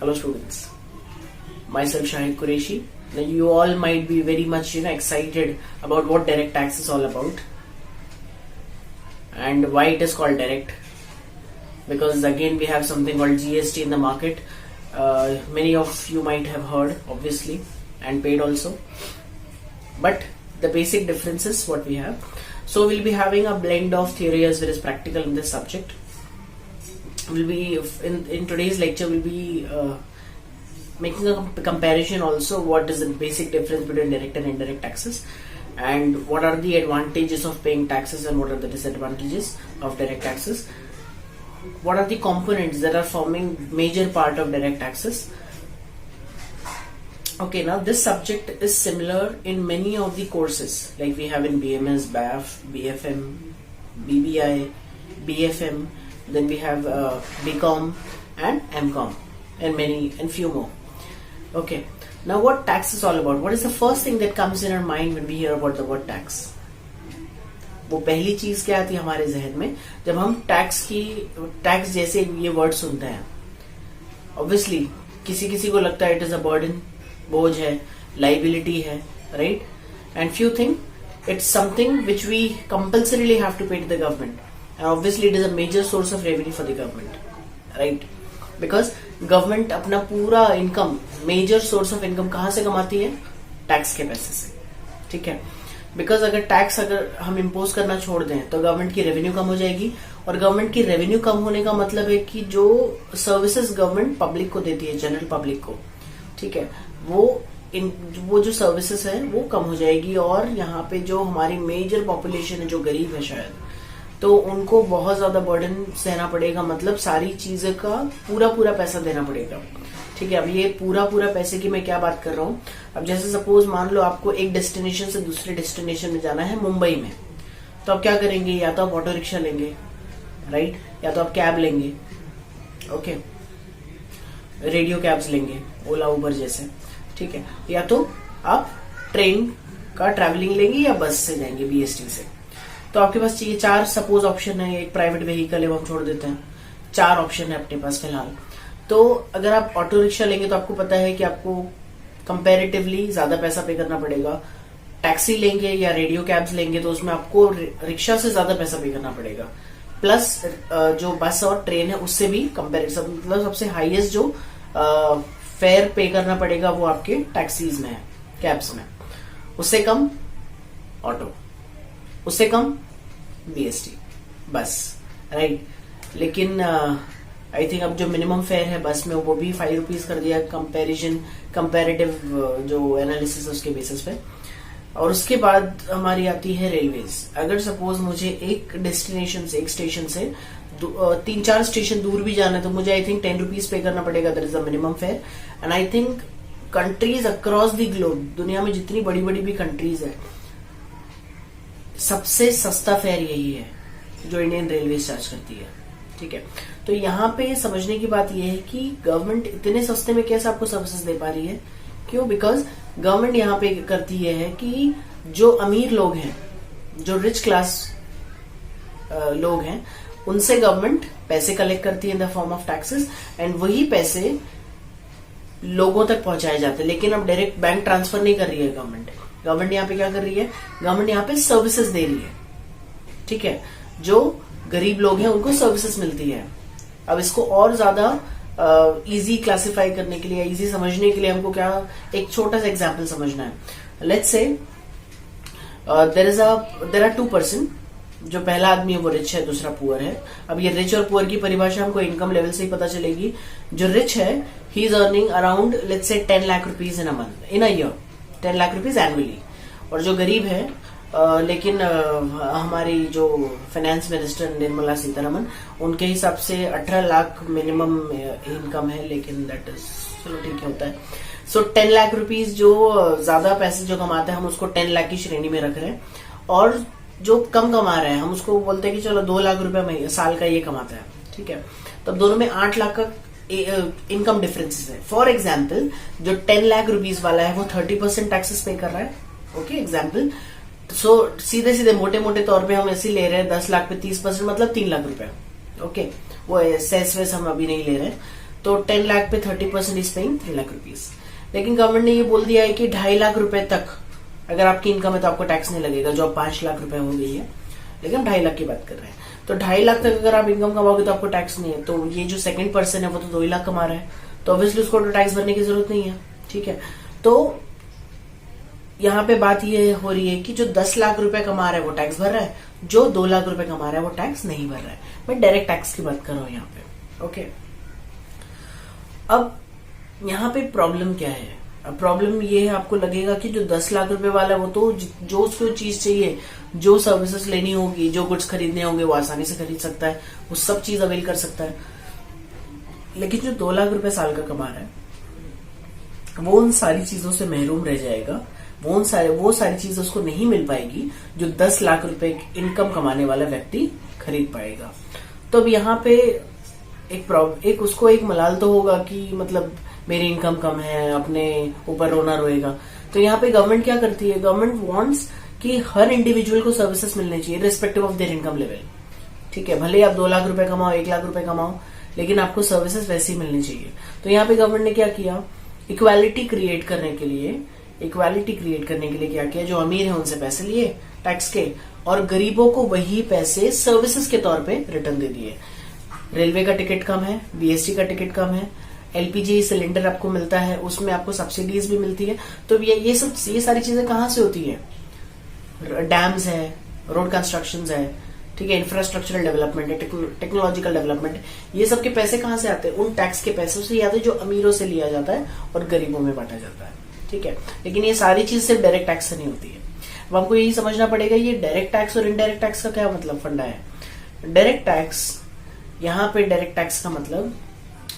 Hello students, myself Shahid Qureshi. Now you all might be very much excited about what direct tax is all about and why it is called direct, because again we have something called GST in the market. Many of you might have heard obviously and paid also, but the basic difference is what we have. So we'll be having a blend of theory as well as practical in this subject. We'll be in today's lecture we'll be making a comparison also, what is the basic difference between direct and indirect taxes, and what are the advantages of paying taxes and what are the disadvantages of direct taxes, what are the components that are forming major part of direct taxes. Okay, now this subject is similar in many of the courses like we have in BMS, BAF, BFM, BBI, BFM, then we have BCom and MCom and few more. Okay, now what tax is all about? What is the first thing that comes in our mind when we hear about the word tax? वो पहली चीज क्या आती है हमारे जहन में जब हम टैक्स जैसे ये वर्ड सुनते हैं? ऑब्वियसली किसी को लगता है इट इज अ बर्डन, बोझ है, लाइबिलिटी है, right? And few think it's something which we compulsorily have to pay to the government, and obviously it is a major source of revenue for the government, right? Because government अपना पूरा income, major source of income कहां से कमाती है? Tax के पैसे से, ठीक है? बिकॉज अगर हम इम्पोज करना छोड़ दें तो गवर्नमेंट की रेवेन्यू कम हो जाएगी, और गवर्नमेंट की रेवेन्यू कम होने का मतलब है कि जो सर्विसेज गवर्नमेंट पब्लिक को देती है, जनरल पब्लिक को, ठीक है, वो जो सर्विसेज है वो कम हो जाएगी, और यहाँ पे जो हमारी मेजर पॉपुलेशन है जो गरीब है शायद, तो उनको बहुत ज्यादा बर्डन सहना पड़ेगा, मतलब सारी चीजें का पूरा पैसा देना पड़ेगा, ठीक है? अब ये पूरा पैसे की मैं क्या बात कर रहा हूँ? अब जैसे सपोज मान लो आपको एक डेस्टिनेशन से दूसरे डेस्टिनेशन में जाना है मुंबई में, तो आप क्या करेंगे? या तो आप ऑटो रिक्शा लेंगे, राइट, या तो आप कैब लेंगे, ओके, रेडियो कैब्स लेंगे, ओला उबर जैसे, ठीक है, या तो आप ट्रेन का ट्रैवलिंग लेंगे या बस से जाएंगे, BST से। तो आपके पास चाहिए 4 सपोज ऑप्शन है, एक प्राइवेट व्हीकल है वो हम छोड़ देते हैं, 4 ऑप्शन है अपने पास फिलहाल। तो अगर आप ऑटो रिक्शा लेंगे तो आपको पता है कि आपको कंपैरेटिवली ज्यादा पैसा पे करना पड़ेगा। टैक्सी लेंगे या रेडियो कैब्स लेंगे तो उसमें आपको रिक्शा से ज्यादा पैसा पे करना पड़ेगा, प्लस जो बस और ट्रेन है उससे भी कंपेरेटिव, मतलब सबसे हाईएस्ट जो फेयर पे करना पड़ेगा वो आपके टैक्सीज में है, कैब्स में। उससे कम ऑटो, उससे कम BST, बस, राइट? लेकिन आई थिंक अब जो मिनिमम फेयर है बस में वो भी 5 रुपीज कर दिया, कंपेरेटिव जो एनालिसिस है उसके बेसिस पे। और उसके बाद हमारी आती है रेलवेज। अगर सपोज मुझे एक डेस्टिनेशन से, एक स्टेशन से 3-4 स्टेशन दूर भी जाना है तो मुझे आई थिंक 10 रुपीज पे करना पड़ेगा, that is the minimum fair. And I think countries across the globe, दुनिया में जितनी बड़ी बड़ी भी कंट्रीज है, सबसे सस्ता फेयर यही है जो इंडियन रेलवे चार्ज करती है, ठीक है? तो यहाँ पे समझने की बात यह है कि गवर्नमेंट इतने सस्ते में कैसे आपको सर्विसेज दे पा रही है? क्यों? बिकॉज गवर्नमेंट यहाँ पे करती है कि जो अमीर लोग हैं, जो रिच क्लास लोग हैं, उनसे गवर्नमेंट पैसे कलेक्ट करती है in the form of taxes, and वही पैसे लोगों तक पहुंचाए जाते हैं। लेकिन अब डायरेक्ट बैंक ट्रांसफर नहीं कर रही है गवर्नमेंट यहाँ पे क्या कर रही है? गवर्नमेंट यहाँ पे सर्विसेज दे रही है, ठीक है? जो गरीब लोग हैं उनको सर्विसेज मिलती है। अब इसको और ज्यादा इजी क्लासिफाई करने के लिए, इजी समझने के लिए हमको क्या, एक छोटा सा एग्जांपल समझना है। Let's say there are 2 person, जो पहला आदमी है वो रिच है, दूसरा पुअर है। अब ये रिच और पुअर की परिभाषा हमको इनकम लेवल से ही पता चलेगी। जो रिच है he is earning around let's say 10 lakh rupees in a year, 10 lakh rupees annually. और जो गरीब है लेकिन हमारी जो फाइनेंस मिनिस्टर निर्मला सीतारमन, उनके हिसाब से 18 लाख मिनिमम इनकम है, लेकिन दैट इज चलो ठीक है, होता है। सो 10 लाख रुपीज जो ज्यादा पैसे जो कमाते हैं हम उसको 10 लाख की श्रेणी में रख रहे हैं, और जो कम कमा रहे हैं हम उसको बोलते हैं कि चलो 2 लाख रुपए साल का ये कमाता है, ठीक है? तब दोनों में 8 लाख का इनकम डिफरेंसेस है। फॉर एग्जाम्पल जो 10 लाख रुपीज वाला है वो 30% टैक्सेस पे कर रहा है, ओके, एग्जाम्पल। सो सीधे मोटे तौर पे हम ऐसे ले रहे हैं 10 लाख पे 30%, मतलब 3 लाख रुपए, ओके? वो सेस वेस हम अभी नहीं ले रहे हैं। तो 10 लाख पे 30% इज पेइंग 3 लाख रुपीज। लेकिन गवर्नमेंट ने ये बोल दिया है कि 2.5 लाख रुपए तक अगर आपकी इनकम है तो आपको टैक्स नहीं लगेगा, जो अब 5 लाख रुपए हो गई है, लेकिन हम 2.5 लाख की बात कर रहे हैं। तो 2.5 लाख तक अगर आप इनकम कमाओगे तो आपको टैक्स नहीं है। तो ये जो सेकंड पर्सन है वो तो 2 लाख कमा रहा है, तो ऑब्वियसली उसको तो टैक्स भरने की जरूरत नहीं है। ठीक है, तो यहाँ पे बात ये हो रही है कि जो 10 लाख रुपए कमा रहा है वो टैक्स भर रहा है, जो 2 लाख रुपए कमा रहा है वो टैक्स नहीं भर रहा है। मैं डायरेक्ट टैक्स की बात कर रहा हूं यहाँ पे। ओके, अब यहाँ पे प्रॉब्लम क्या है? अब प्रॉब्लम ये है, आपको लगेगा कि जो 10 लाख रुपए वाला है वो तो जो उसको चीज चाहिए, जो सर्विसेज लेनी होगी, जो गुड्स खरीदने होंगे वो आसानी से खरीद सकता है, वो सब चीज अवेल कर सकता है। लेकिन जो 2 लाख रुपए साल का कमा रहा है वो उन सारी चीजों से महरूम रह जाएगा, वो सारी चीजें उसको नहीं मिल पाएगी जो 10 लाख रुपए इनकम कमाने वाला व्यक्ति खरीद पाएगा। तो अब यहाँ पे एक उसको एक मलाल तो होगा कि मतलब मेरी इनकम कम है, अपने ऊपर रोना रोएगा। तो यहाँ पे गवर्नमेंट क्या करती है? गवर्नमेंट वांट्स कि हर इंडिविजुअल को सर्विसेज मिलने चाहिए respective of their income level. ठीक है, भले आप 2 लाख रुपए कमाओ, 1 लाख रुपए कमाओ, लेकिन आपको सर्विसेज वैसी मिलनी चाहिए। तो यहाँ पे गवर्नमेंट ने क्या किया? इक्वालिटी क्रिएट करने के लिए क्या किया? जो अमीर है उनसे पैसे लिए टैक्स के, और गरीबों को वही पैसे सर्विसेज के तौर पे रिटर्न दे दिए। रेलवे का टिकट कम है, बीएसटी का टिकट कम है, एलपीजी सिलेंडर आपको मिलता है, उसमें आपको सब्सिडीज भी मिलती है। तो ये सारी चीजें कहाँ से होती है? डैम्स है, रोड कंस्ट्रक्शन है, ठीक है, इंफ्रास्ट्रक्चरल डेवलपमेंट है, टेक्नोलॉजिकल डेवलपमेंट, ये सब के पैसे कहाँ से आते हैं? उन टैक्स के पैसों से आते हैं जो अमीरों से लिया जाता है और गरीबों में बांटा जाता है। ठीक है, लेकिन ये सारी चीज सिर्फ डायरेक्ट टैक्स से नहीं होती है। अब हमको यही समझना पड़ेगा ये डायरेक्ट टैक्स और इनडायरेक्ट टैक्स का क्या मतलब फंडा है। डायरेक्ट टैक्स, यहाँ पे डायरेक्ट टैक्स का मतलब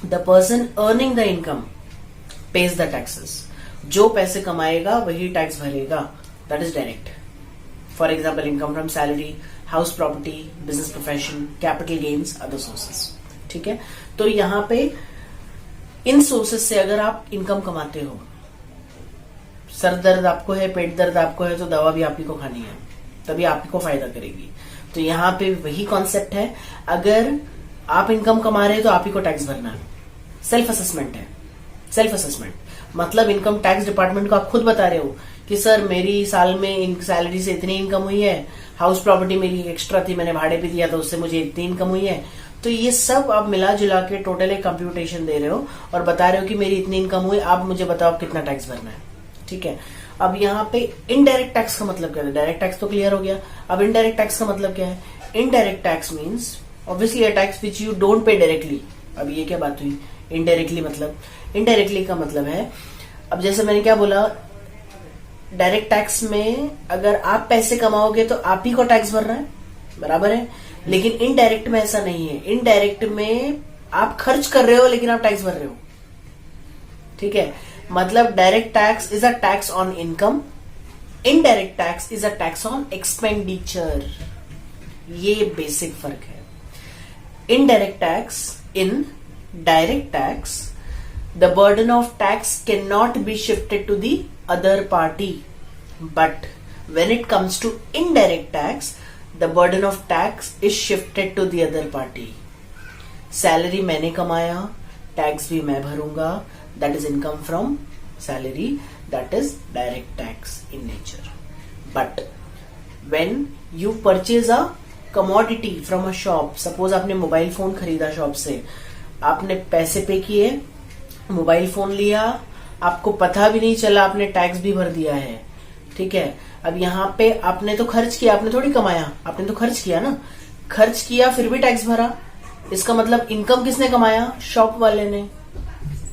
the person earning the income page the taxes. जो पैसे कमाएगा वही टैक्स भरेगा, that is direct. For example, income from salary, house property, business profession, capital gains, other sources. ठीक है, तो यहाँ पे इन सोर्सेस से अगर आप इनकम कमाते हो, सर दर्द आपको है, पेट दर्द आपको है, तो दवा भी आप ही को खानी है, तभी आप ही को फायदा करेगी। तो यहाँ पे वही कॉन्सेप्ट है, अगर आप इनकम कमा रहे हैं तो आप ही को टैक्स भरना है। सेल्फ असेसमेंट है। सेल्फ असेसमेंट मतलब इनकम टैक्स डिपार्टमेंट को आप खुद बता रहे हो कि सर मेरी साल में सैलरी से इतनी इनकम हुई है, हाउस प्रॉपर्टी मेरी एक्स्ट्रा थी, मैंने भाड़े पे दिया तो उससे मुझे इतनी इनकम हुई है। तो ये सब आप मिला जुला के टोटल एक कंप्यूटेशन दे रहे हो और बता रहे हो कि मेरी इतनी इनकम हुई, आप मुझे बताओ कितना टैक्स भरना है। ठीक है, अब यहाँ पे इनडायरेक्ट टैक्स का मतलब क्या है? डायरेक्ट टैक्स तो क्लियर हो गया, अब इनडायरेक्ट टैक्स का मतलब क्या है? Indirect tax means obviously a tax which you don't pay directly. अब ये क्या बात हुई? इनडायरेक्टली मतलब, इनडायरेक्टली का मतलब है, अब जैसे मैंने क्या बोला, डायरेक्ट टैक्स में अगर आप पैसे कमाओगे तो आप ही को टैक्स भरना है, बराबर है। लेकिन इनडायरेक्ट में ऐसा नहीं है। इनडायरेक्ट में आप खर्च कर रहे हो लेकिन आप टैक्स भर रहे हो। ठीक है, मतलब direct tax is a tax on income, indirect tax is a tax on expenditure. ये बेसिक फर्क है। Indirect tax, in direct tax the burden of tax cannot be shifted to the other party, but when it comes to indirect tax, the burden of tax is shifted to the other party. Salary मैंने कमाया, tax भी मैं भरूंगा, that is income from salary, that is direct tax in nature. But when you purchase a commodity from a shop, suppose आपने mobile phone खरीदा shop से, आपने पैसे पे किए, मोबाइल फोन लिया, आपको पता भी नहीं चला, आपने टैक्स भी भर दिया है। ठीक है, अब यहाँ पे आपने तो खर्च किया, आपने थोड़ी कमाया, आपने तो खर्च किया ना, खर्च किया फिर भी टैक्स भरा। इसका मतलब इनकम किसने कमाया? शॉप वाले ने,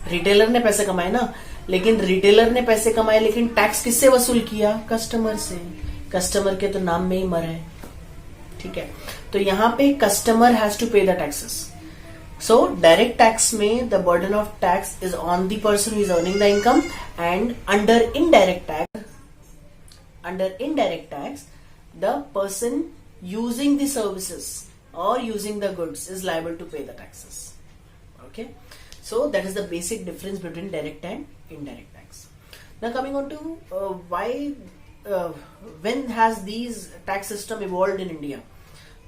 रिटेलर ने पैसे कमाए ना। लेकिन रिटेलर ने पैसे कमाए, लेकिन टैक्स किससे वसूल किया? कस्टमर से। कस्टमर के तो नाम में ही मर है। ठीक है, तो यहाँ पे कस्टमर हैज टू पे the taxes. So direct tax में the burden of tax is on the person who is earning the income, and under indirect tax, the person using the services or using the goods is liable to pay the taxes. Okay, so that is the basic difference between direct and indirect tax. Now coming on to when has these tax system evolved in India?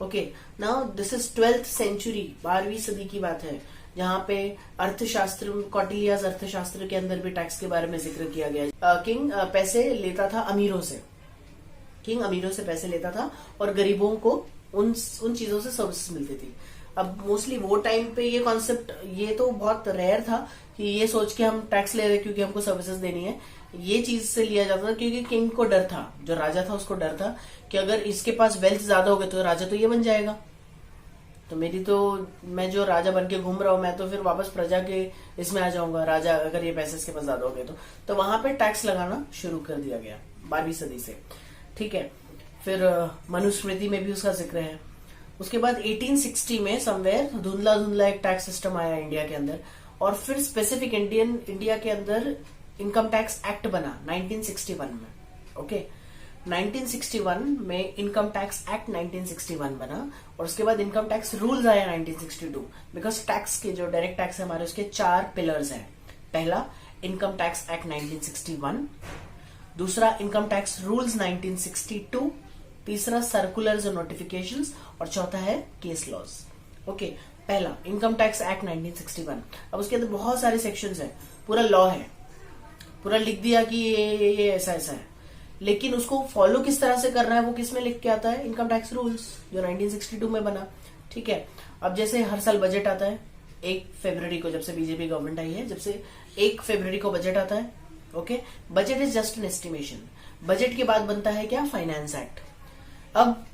Okay, now this is 12th century, 12वीं सदी की बात है, जहाँ पे अर्थशास्त्र, कौटिल्याज अर्थशास्त्र के अंदर भी टैक्स के बारे में जिक्र किया गया। किंग पैसे लेता था अमीरों से, किंग अमीरों से पैसे लेता था और गरीबों को उन चीजों से सर्विस मिलती थी। अब मोस्टली वो टाइम पे ये कॉन्सेप्ट, ये तो बहुत रेयर था कि ये सोच के हम टैक्स ले रहे हैं क्योंकि हमको सर्विसेज देनी है, ये चीज से लिया जाता था क्योंकि किंग को डर था, जो राजा था उसको डर था कि अगर इसके पास वेल्थ ज्यादा हो गए तो राजा तो ये बन जाएगा, तो मैं जो राजा बन के घूम रहा हूं, मैं तो फिर वापस प्रजा के इसमें आ जाऊंगा, राजा अगर ये पैसे इसके पास ज्यादा हो गए तो वहां पे टैक्स लगाना शुरू कर दिया गया 12वीं सदी से। ठीक है, फिर मनुस्मृति में भी उसका जिक्र है। उसके बाद 1860 में समवेयर धुंधला एक टैक्स सिस्टम आया इंडिया के अंदर, और फिर स्पेसिफिक इंडिया के अंदर इनकम टैक्स एक्ट बना 1961 में। ओके, 1961 में इनकम टैक्स एक्ट 1961 बना, और उसके बाद इनकम टैक्स रूल्स आया 1962। बिकॉज टैक्स के जो डायरेक्ट टैक्स है हमारे, उसके 4 पिलर्स हैं। पहला इनकम टैक्स एक्ट 1961, दूसरा इनकम टैक्स रूल्स 1962, तीसरा सर्कुलर्स और नोटिफिकेशंस, और चौथा है केस लॉज। ओके, पहला इनकम टैक्स एक्ट 1961। अब उसके अंदर बहुत सारे सेक्शंस है, पूरा लॉ है, पूरा लिख दिया कि ये ऐसा ऐसा है, लेकिन उसको फॉलो किस तरह से करना है वो किस में लिख के आता है, इनकम टैक्स रूल्स, जो 1962 में बना। ठीक है, अब जैसे हर साल बजट आता है 1 फरवरी को, जब से बीजेपी गवर्नमेंट आई है, जब से 1 फरवरी को बजट आता है। Okay, budget is just an estimation. Budget के बाद बनता है क्या, फाइनेंस एक्ट। अब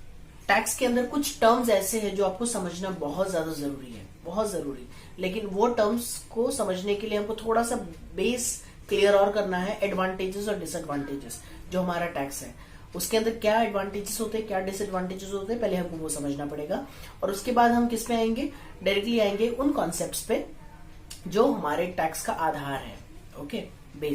टैक्स के अंदर कुछ टर्म्स ऐसे हैं जो आपको समझना बहुत ज्यादा जरूरी है, बहुत जरूरी, लेकिन वो टर्म्स को समझने के लिए हमको थोड़ा सा बेस क्लियर और करना है, एडवांटेजेस और डिसएडवांटेजेस जो हमारा टैक्स है, उसके अंदर क्या एडवांटेजेस होते हैं, क्या डिसएडवांटेजेस होते हैं, पहले हमको वो समझना पड़ेगा। और उसके बाद हम किस पे आएंगे, डायरेक्टली आएंगे उन कॉन्सेप्ट्स पे जो हमारे टैक्स का आधार है। Okay, base.